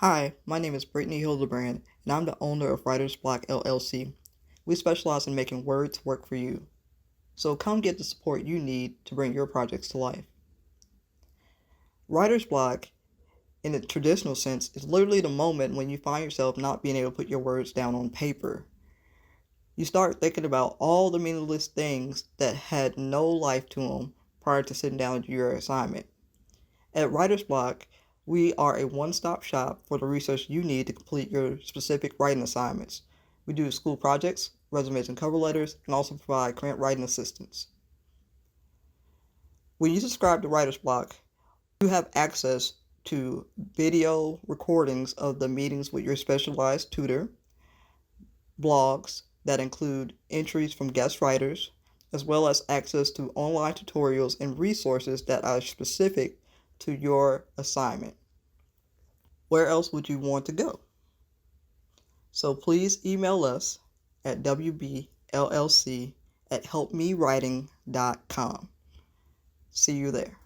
Hi, my name is Brittany Hildebrand, and I'm the owner of Writer's Block LLC. We specialize in making words work for you. So come get the support you need to bring your projects to life. Writer's Block, in the traditional sense, is literally the moment when you find yourself not being able to put your words down on paper. You start thinking about all the meaningless things that had no life to them prior to sitting down to do your assignment. At Writer's Block, we are a one-stop shop for the research you need to complete your specific writing assignments. We do school projects, resumes and cover letters, and also provide grant writing assistance. When you subscribe to Writer's Block, you have access to video recordings of the meetings with your specialized tutor, blogs that include entries from guest writers, as well as access to online tutorials and resources that are specific to your assignment. Where else would you want to go? So please email us at wbllc@helpmewriting.com. See you there.